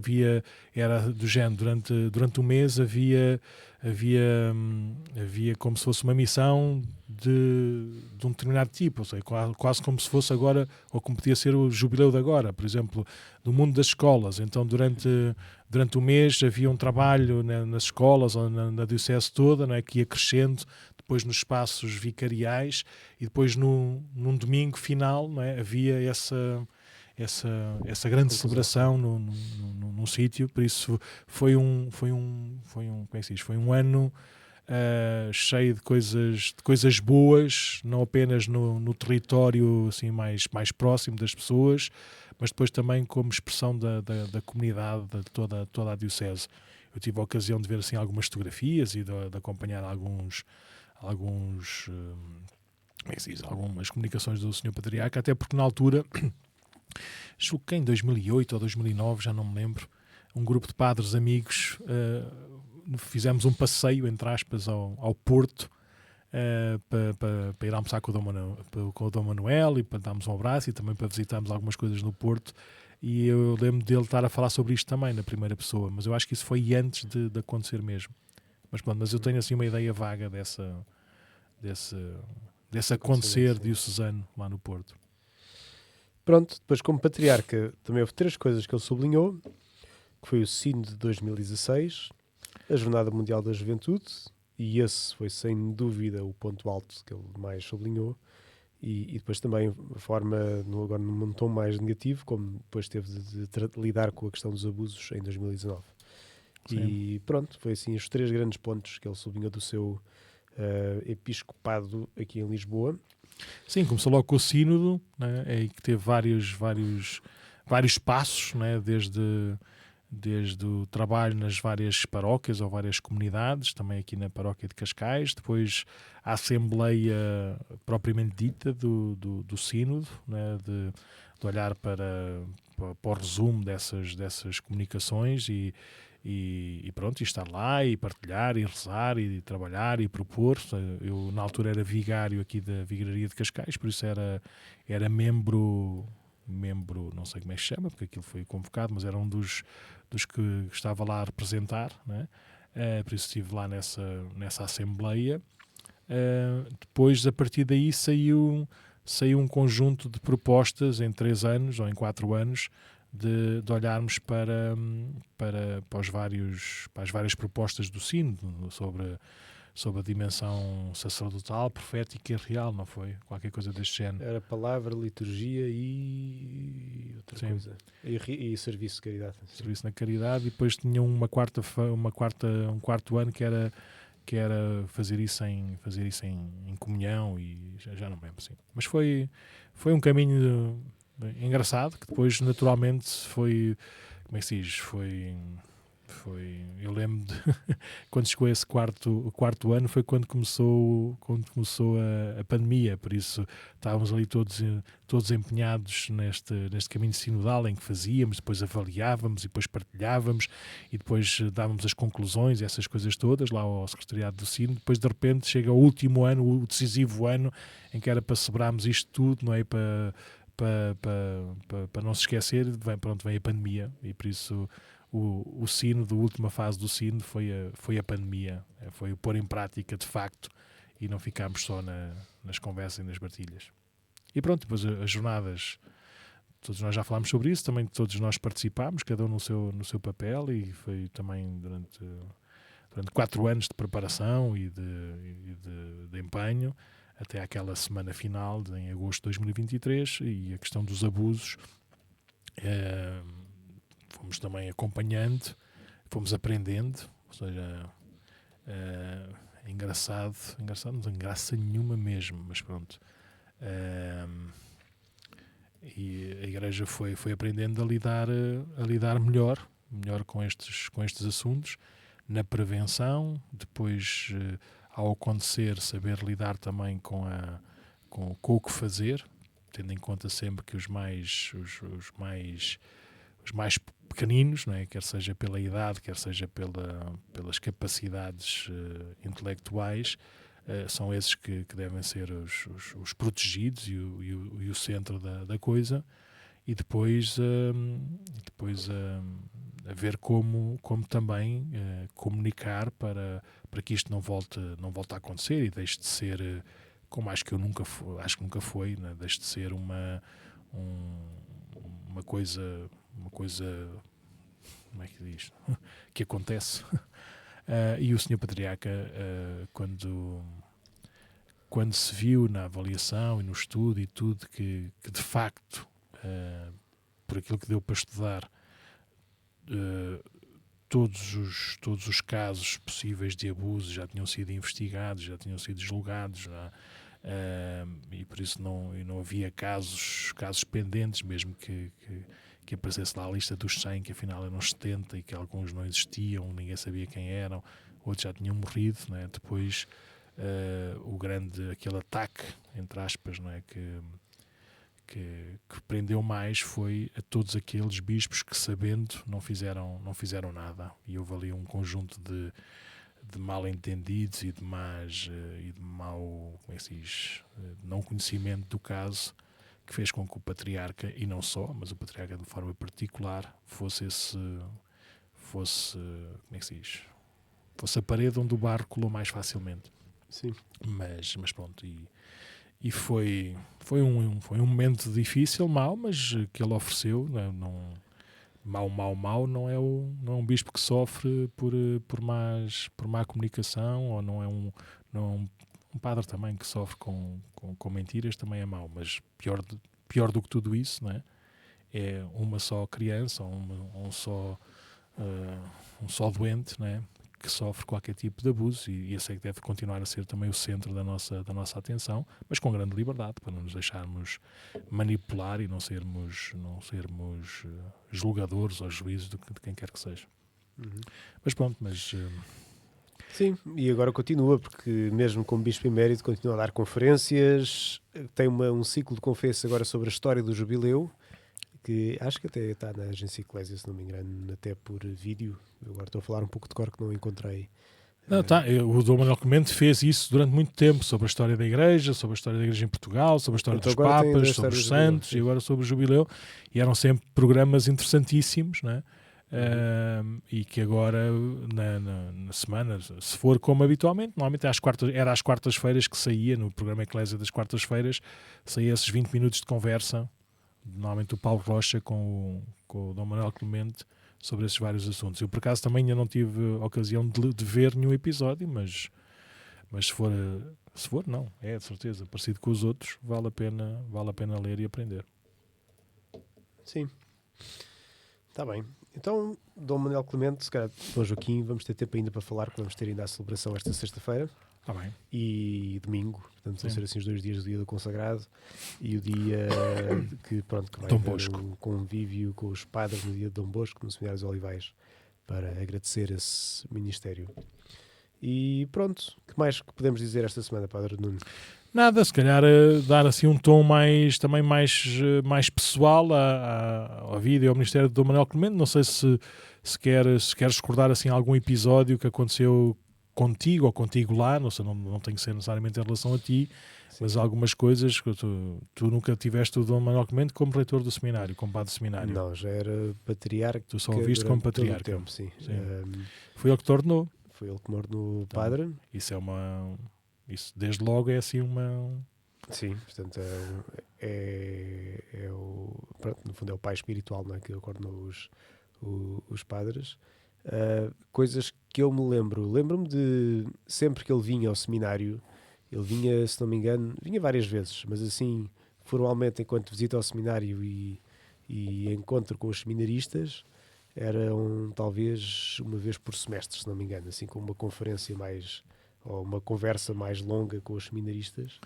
era do género, durante um mês havia como se fosse uma missão de um determinado tipo, ou seja, quase como se fosse agora, ou como podia ser o jubileu de agora, por exemplo, do mundo das escolas. Então durante o mês havia um trabalho, né, nas escolas ou na diocese toda, né, que ia crescendo, depois nos espaços vicariais, e depois num domingo final, né, havia essa grande celebração num sítio. Por isso foi um como é que se diz? Foi um ano cheio de coisas boas, não apenas no território assim mais próximo das pessoas, mas depois também como expressão da comunidade, de toda a diocese. Eu tive a ocasião de ver assim algumas fotografias e de acompanhar algumas comunicações do Sr. Patriarca, até porque na altura, julgo que em 2008 ou 2009, já não me lembro, um grupo de padres amigos fizemos um passeio, entre aspas, ao Porto, para ir almoçar com o Dom Manuel e para darmos um abraço, e também para visitarmos algumas coisas no Porto. E eu lembro dele estar a falar sobre isto também na primeira pessoa, mas eu acho que isso foi antes de acontecer mesmo. Mas eu tenho assim uma ideia vaga desse acontecer diocesano lá no Porto. Pronto, depois como patriarca também houve 3 coisas que ele sublinhou, que foi o Sínodo de 2016, a Jornada Mundial da Juventude, e esse foi sem dúvida o ponto alto que ele mais sublinhou, e depois também a forma, agora num tom mais negativo, como depois teve de lidar com a questão dos abusos em 2019. Sim. E pronto, foi assim os 3 grandes pontos que ele sublinhou do seu episcopado aqui em Lisboa. Sim, começou logo com o sínodo, né, que teve vários passos, né, desde o trabalho nas várias paróquias ou várias comunidades, também aqui na paróquia de Cascais, depois a assembleia propriamente dita do sínodo, né, de olhar para o resumo dessas comunicações e pronto, e estar lá e partilhar e rezar e trabalhar e propor. Eu na altura era vigário aqui da Vigararia de Cascais, por isso era membro, não sei como é que se chama, porque aquilo foi convocado, mas era um dos que estava lá a representar, né? Por isso estive lá nessa assembleia. Depois, a partir daí, saiu um conjunto de propostas em 3 anos ou em 4 anos de olharmos para as várias propostas do sínodo sobre a dimensão sacerdotal, profética e real, não foi? Qualquer coisa deste género. Era palavra, liturgia e outra Sim. coisa. E serviço de caridade. Serviço na caridade, e depois tinha um quarto ano que era fazer isso em comunhão, e já não me lembro, sim. Mas foi um caminho engraçado, que depois naturalmente foi, como é que se diz, foi Eu lembro de quando chegou esse o quarto ano foi quando começou a pandemia, por isso estávamos ali todos empenhados neste caminho sinodal em que fazíamos, depois avaliávamos e depois partilhávamos e depois dávamos as conclusões e essas coisas todas lá ao secretariado do Sino. Depois de repente chega o último ano, o decisivo ano em que era para celebrarmos isto tudo, não é? Para não se esquecer, vem a pandemia e por isso o Sino, a última fase do Sino foi a pandemia, foi o pôr em prática de facto e não ficarmos só nas conversas e nas partilhas. E pronto, depois as jornadas, todos nós já falámos sobre isso, também todos nós participámos, cada um no seu papel, e foi também durante 4 anos de preparação e de empenho, até àquela semana final, em agosto de 2023, e a questão dos abusos, fomos também acompanhando, fomos aprendendo, ou seja, é engraçado, não tem graça nenhuma mesmo, mas pronto. E a Igreja foi aprendendo a lidar melhor com estes assuntos, na prevenção, depois ao acontecer, saber lidar também com o que fazer, tendo em conta sempre que os mais pequeninos, não é? Quer seja pela idade, quer seja pelas capacidades intelectuais, são esses que devem ser os protegidos e o centro da coisa, e depois a ver como também comunicar para que isto não volte a acontecer e deixe de ser, como acho que nunca foi, né? Deixe de ser uma coisa, como é que diz? Que acontece. E o Sr. Patriarca, quando se viu na avaliação e no estudo e tudo, que de facto, por aquilo que deu para estudar, todos os casos possíveis de abuso já tinham sido investigados, já tinham sido julgados, e por isso não havia casos pendentes, mesmo que aparecesse lá a lista dos 100, que afinal eram 70 e que alguns não existiam, ninguém sabia quem eram, outros já tinham morrido, não é? Depois aquele ataque, entre aspas, não é? Que prendeu mais foi a todos aqueles bispos que, sabendo, não fizeram nada, e houve ali um conjunto de mal-entendidos e de mau, como é que se diz, não conhecimento do caso, que fez com que o Patriarca, e não só, mas o Patriarca de forma particular, fosse como é que se diz, fosse a parede onde o barro colou mais facilmente. Sim. Mas pronto, e foi um momento difícil, mau, mas que ele ofereceu. Mau não é um bispo que sofre por má comunicação, ou não é um padre também que sofre com mentiras, também é mau, mas pior do que tudo isso, não é? É uma só criança, ou um só doente, não é? Que sofre qualquer tipo de abuso, e esse é que deve continuar a ser também o centro da nossa atenção, mas com grande liberdade, para não nos deixarmos manipular e não sermos julgadores ou juízes de quem quer que seja. Uhum. Mas pronto, Sim, e agora continua, porque mesmo como Bispo Emérito continua a dar conferências, tem um ciclo de conferências agora sobre a história do jubileu, que acho que até está na Agência Eclésia, se não me engano, até por vídeo. Eu agora estou a falar um pouco de cor que não encontrei. O Dom Manuel Clemente fez isso durante muito tempo, sobre a história da Igreja, em Portugal, sobre a história dos Papas, sobre os santos, e agora sobre o jubileu, e eram sempre programas interessantíssimos, não é? E que agora na semana, se for como habitualmente, normalmente era às quartas-feiras que saía, no programa Eclésia das quartas-feiras, saía esses 20 minutos de conversa, normalmente o Paulo Rocha com o Dom Manuel Clemente, sobre esses vários assuntos. Eu por acaso também ainda não tive a ocasião de ver nenhum episódio, mas se for não, é de certeza, parecido com os outros, vale a pena ler e aprender. Sim. Está bem. Então, Dom Manuel Clemente, se calhar, Dom Joaquim, vamos ter tempo ainda para falar, porque vamos ter ainda a celebração esta sexta-feira. Está bem. E domingo, portanto vão ser assim os 2 dias, o dia do consagrado e o dia que vai Dom haver Bosco. um convívio com os padres no dia de Dom Bosco, no Seminário dos Olivais. para agradecer esse ministério. E pronto, o que mais que podemos dizer esta semana, Padre Nuno? Nada, se calhar dar assim um tom também mais pessoal à vida e ao Ministério do Dom Manuel Clemente. Não sei se queres recordar assim, algum episódio que aconteceu contigo ou contigo lá, não sei, não tem que ser necessariamente em relação a ti, Sim. mas algumas coisas que tu nunca tiveste o Dom Manuel Clemente como reitor do seminário, como padre do seminário. Não, já era patriarca. Tu só o viste como patriarca. Todo o tempo, sim. Foi ele que te ordenou. Foi ele que me ordenou padre. Isso isso desde logo é assim uma... Sim, portanto pronto, no fundo é o pai espiritual, não é, que ordenou os padres. Coisas que eu me lembro-me de sempre que ele vinha ao seminário, ele vinha, se não me engano, vinha várias vezes, mas assim, formalmente, enquanto visita ao seminário e encontro com os seminaristas, eram talvez uma vez por semestre, se não me engano, assim, com uma conferência ou uma conversa mais longa com os seminaristas.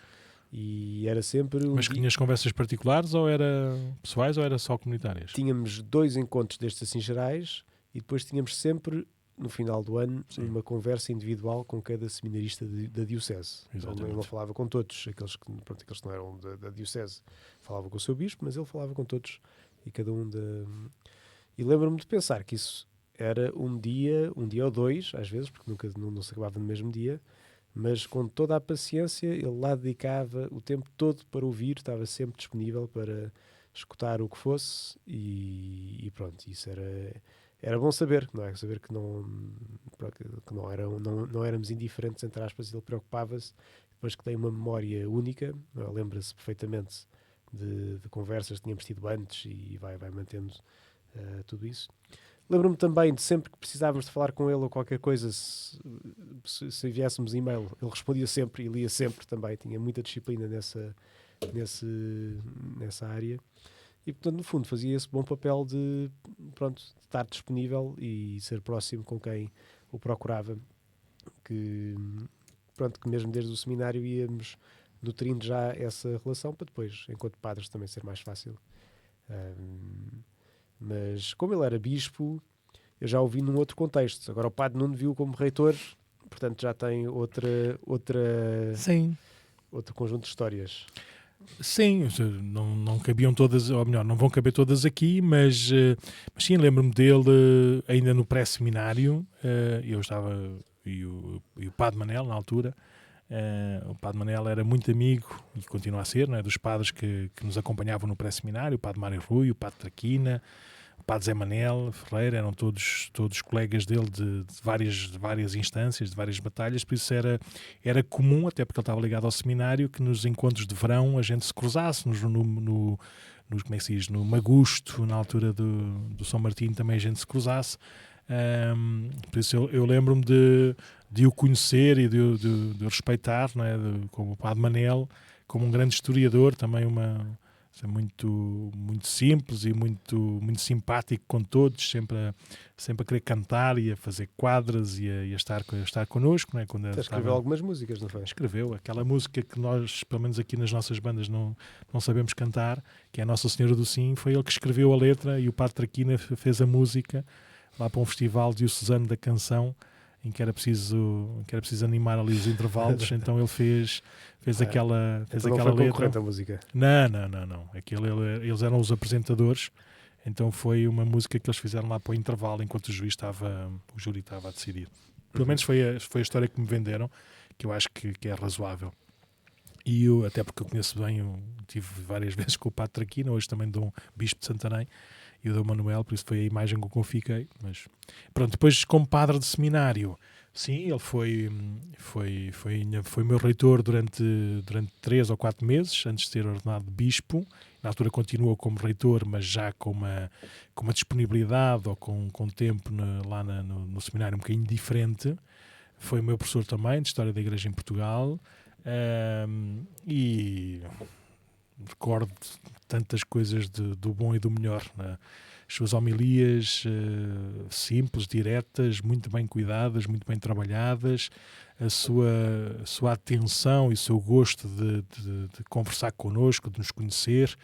E era sempre Mas que tinhas conversas particulares ou era pessoais ou era só comunitárias? Tínhamos 2 encontros destes assim gerais e depois tínhamos sempre, no final do ano, uma conversa individual com cada seminarista da Diocese. Ele não falava com todos, aqueles que não eram da Diocese falavam com o seu bispo, mas ele falava com todos e cada um E lembro-me de pensar que isso era um dia ou 2, às vezes, porque nunca não se acabava no mesmo dia, mas com toda a paciência ele lá dedicava o tempo todo para ouvir, estava sempre disponível para escutar o que fosse e pronto, isso era bom saber, não é? Saber que não éramos indiferentes, entre aspas, ele preocupava-se, depois que tem uma memória única, lembra-se perfeitamente de conversas que tínhamos tido antes e vai mantendo tudo isso. Lembro-me também de sempre que precisávamos de falar com ele ou qualquer coisa, se enviássemos e-mail, ele respondia sempre e lia sempre também, tinha muita disciplina nessa área. E, portanto, no fundo, fazia esse bom papel de estar disponível e ser próximo com quem o procurava. Que mesmo desde o seminário íamos nutrindo já essa relação para depois, enquanto padres, também ser mais fácil. Mas como ele era bispo, eu já o vi num outro contexto. Agora o padre Nuno viu como reitor, portanto já tem Sim. outro conjunto de histórias. Sim, não cabiam todas, ou melhor, não vão caber todas aqui, mas sim, lembro-me dele ainda no pré-seminário. Eu estava, e o padre Manel, na altura, o padre Manel era muito amigo, e continua a ser, não é, dos padres que nos acompanhavam no pré-seminário, o padre Mário Rui, o padre Traquina, o padre Zé Manel Ferreira, eram todos colegas dele de várias instâncias, de várias batalhas, por isso era comum, até porque ele estava ligado ao seminário, que nos encontros de verão a gente se cruzasse como é que se diz, no Magusto, na altura do São Martinho também a gente se cruzasse. Por isso eu lembro-me de o conhecer e de o respeitar, não é? Como o padre Manel, como um grande historiador, também muito simples e muito simpático com todos, sempre a querer cantar e a fazer quadras e a estar connosco, não é? Quando escreveu algumas músicas, não foi? Escreveu aquela música que nós, pelo menos aqui nas nossas bandas, não sabemos cantar, que é a Nossa Senhora do Sim. Foi ele que escreveu a letra e o padre Traquina fez a música lá para um festival diocesano da canção, em que era preciso animar ali os intervalos. Então ele fez aquela não foi letra. Concorrente a música? Não. Eles eram os apresentadores, então foi uma música que eles fizeram lá para o intervalo, enquanto o júri estava a decidir. Pelo menos foi a história que me venderam, que eu acho que é razoável. E até porque eu conheço bem, eu tive várias vezes com o padre Traquina, hoje também Dom Bispo de Santarém, e o Dom Manuel, por isso foi a imagem com que eu fiquei. Mas pronto, depois como padre de seminário, sim, ele foi meu reitor durante 3 ou 4 meses, antes de ser ordenado bispo. Na altura continuou como reitor, mas já com uma disponibilidade ou com tempo lá no seminário um bocadinho diferente. Foi meu professor também de História da Igreja em Portugal. E recordo tantas coisas do bom e do melhor, né? As suas homilias simples, diretas, muito bem cuidadas, muito bem trabalhadas, a sua atenção e o seu gosto de conversar connosco, de nos conhecer,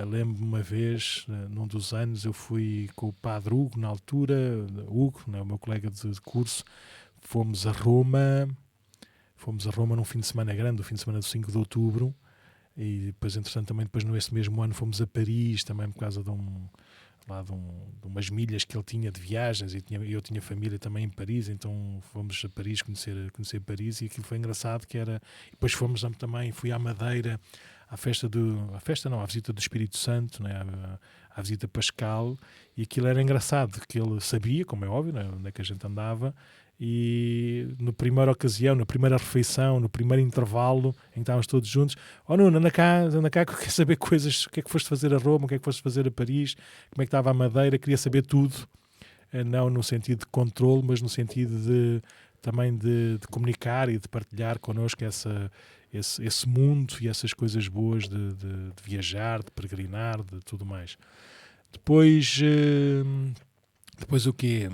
Lembro-me uma vez, num dos anos, eu fui com o padre Hugo, na altura, Hugo, né, o meu colega de curso, fomos a Roma num fim de semana grande, o fim de semana do 5 de outubro, e depois, entretanto, também depois nesse mesmo ano fomos a Paris, também por causa de umas milhas que ele tinha de viagens, e eu tinha família também em Paris, então fomos a Paris conhecer Paris, e aquilo foi engraçado, que era... E depois também, fui à Madeira, à visita do Espírito Santo, né, à visita pascal, e aquilo era engraçado, que ele sabia, como é óbvio, né, onde é que a gente andava, e na primeira ocasião, na primeira refeição, no primeiro intervalo em que estávamos todos juntos, Nuno, anda cá, que eu quero saber coisas, o que é que foste fazer a Roma, o que é que foste fazer a Paris, como é que estava a Madeira, queria saber tudo, não no sentido de controle, mas no sentido também de comunicar e de partilhar connosco esse mundo e essas coisas boas de viajar, de peregrinar, de tudo mais. Depois o quê?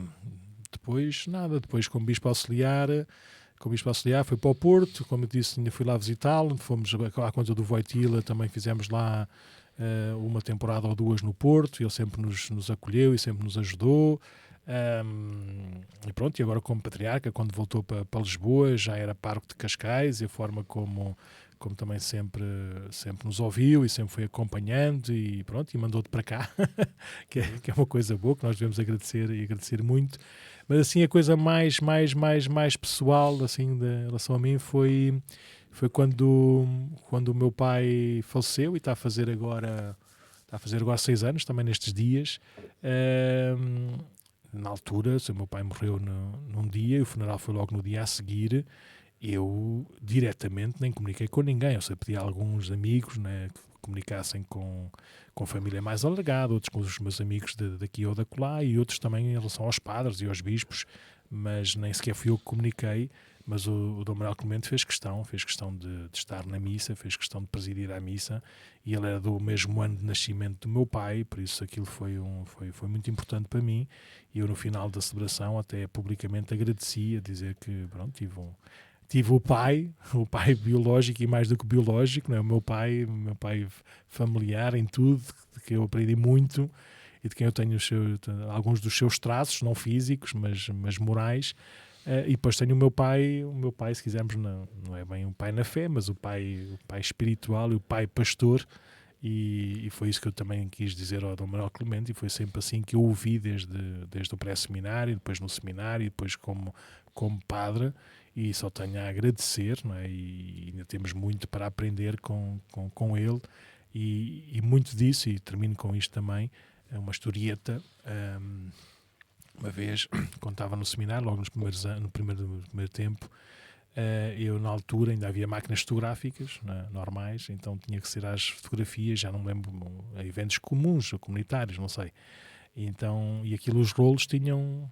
Depois nada, depois como Bispo Auxiliar fui para o Porto, como eu disse, ainda fui lá visitá-lo, fomos à conta do Wojtyla, também fizemos lá uma temporada ou duas no Porto, ele sempre nos acolheu e sempre nos ajudou. E pronto, e agora como patriarca, quando voltou para Lisboa, já era pároco de Cascais, e a forma como também sempre nos ouviu e sempre foi acompanhando, e pronto, e mandou-te para cá, que é uma coisa boa, que nós devemos agradecer muito. Mas assim, a coisa mais pessoal, assim, em relação a mim, foi quando o meu pai faleceu, e está a fazer agora 6 anos, também nestes dias. Na altura, o meu pai morreu num dia, e o funeral foi logo no dia a seguir. Eu diretamente nem comuniquei com ninguém. Eu sei, pedi a alguns amigos, né, que comunicassem com família mais alargada, outros com os meus amigos daqui ou dacolá, e outros também em relação aos padres e aos bispos, mas nem sequer fui eu que comuniquei. Mas o Dom Manuel Clemente fez questão de estar na missa, fez questão de presidir a missa, e ele era do mesmo ano de nascimento do meu pai, por isso aquilo foi muito importante para mim. E eu, no final da celebração, até publicamente agradeci, a dizer que pronto, tive o pai biológico, e mais do que biológico, não é? O meu pai familiar em tudo, de que eu aprendi muito, e de quem eu tenho alguns dos seus traços, não físicos, mas morais. E depois tenho o meu pai, se quisermos, não é bem um pai na fé, mas o pai espiritual e o pai pastor, e foi isso que eu também quis dizer ao Dom Manuel Clemente, e foi sempre assim que eu o vi desde o pré-seminário, depois no seminário, e depois como padre, e só tenho a agradecer, não é? E ainda temos muito para aprender com ele, e muito disso, e termino com isto também, é uma historieta. Uma vez, quando estava no seminário, logo no primeiro tempo, eu, na altura, ainda havia máquinas fotográficas, né, normais, então tinha que ser às fotografias, já não me lembro, a eventos comuns ou comunitários, não sei. E aquilo, os rolos tinham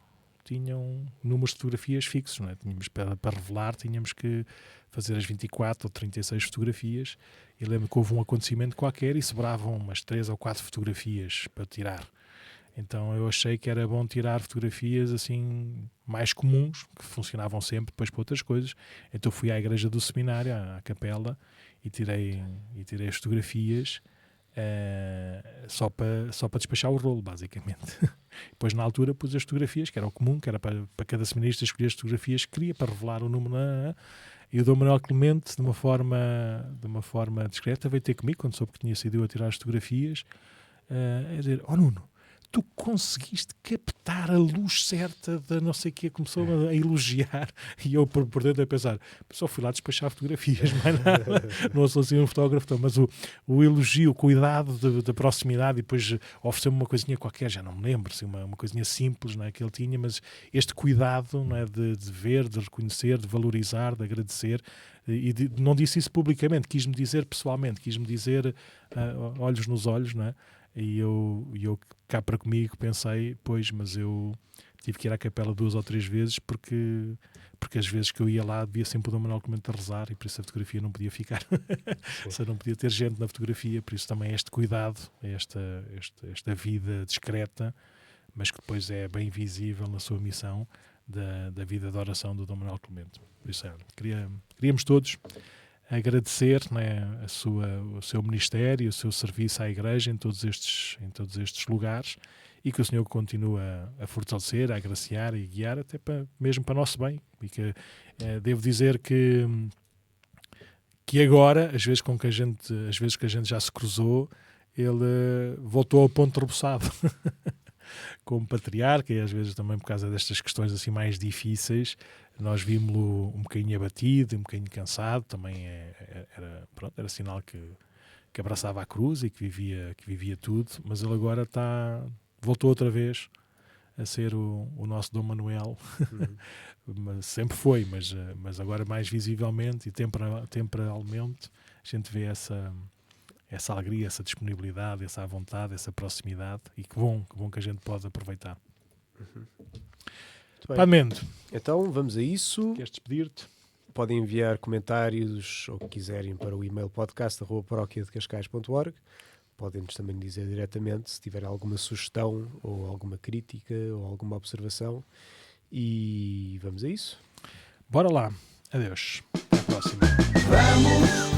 números de fotografias fixos, né? Tínhamos para revelar, tínhamos que fazer as 24 ou 36 fotografias, e lembro que houve um acontecimento qualquer e sobravam umas 3 ou 4 fotografias para tirar. Então eu achei que era bom tirar fotografias assim mais comuns, que funcionavam sempre depois para outras coisas. Então fui à igreja do seminário, à capela, e tirei as fotografias só para despachar o rolo, basicamente. Depois, na altura, pus as fotografias, que era o comum, que era para cada seminarista escolher as fotografias que queria, para revelar o número. E o Dom Manuel Clemente, de uma forma discreta, veio ter comigo, quando soube que tinha sido eu a tirar as fotografias, a dizer: Nuno, tu conseguiste captar a luz certa da não sei o quê, começou a elogiar, e eu por dentro a pensar, só fui lá despachar fotografias, não sou assim um fotógrafo, mas o elogio, o cuidado da proximidade, e depois ofereceu-me uma coisinha qualquer, já não me lembro, assim, uma coisinha simples, não é, que ele tinha, mas este cuidado, não é, de ver, de reconhecer, de valorizar, de agradecer, e não disse isso publicamente, quis-me dizer pessoalmente, quis-me dizer olhos nos olhos, não é? E eu cá para comigo pensei, mas eu tive que ir à capela 2 ou 3 vezes, porque as vezes que eu ia lá devia sempre o Dom Manuel Clemente a rezar, e por isso a fotografia não podia ficar. Só não podia ter gente na fotografia, por isso também este cuidado, esta vida discreta, mas que depois é bem visível na sua missão da vida de oração do Dom Manuel Clemente. Por isso queríamos todos agradecer, né, o seu ministério, o seu serviço à Igreja em todos estes lugares, e que o Senhor continua a fortalecer, a agraciar e guiar, até mesmo para o nosso bem. E que devo dizer que agora, às vezes que a gente já se cruzou, ele voltou ao ponto rebuçado como patriarca, e às vezes também por causa destas questões assim mais difíceis, nós vimos-lo um bocadinho abatido, um bocadinho cansado. Também era sinal que abraçava a cruz e que vivia tudo, mas ele agora voltou outra vez a ser o nosso Dom Manuel. Mas sempre foi, mas agora mais visivelmente e temporalmente a gente vê essa alegria, essa disponibilidade, essa vontade, essa proximidade, e que bom que a gente pode aproveitar. Padre Mendo, então vamos a isso. Queres despedir-te? Podem enviar comentários ou o que quiserem para o e-mail podcast@paroquiadecascais.org. Podem-nos também dizer diretamente se tiver alguma sugestão ou alguma crítica ou alguma observação. E vamos a isso. Bora lá. Adeus. Até a próxima. Vamos.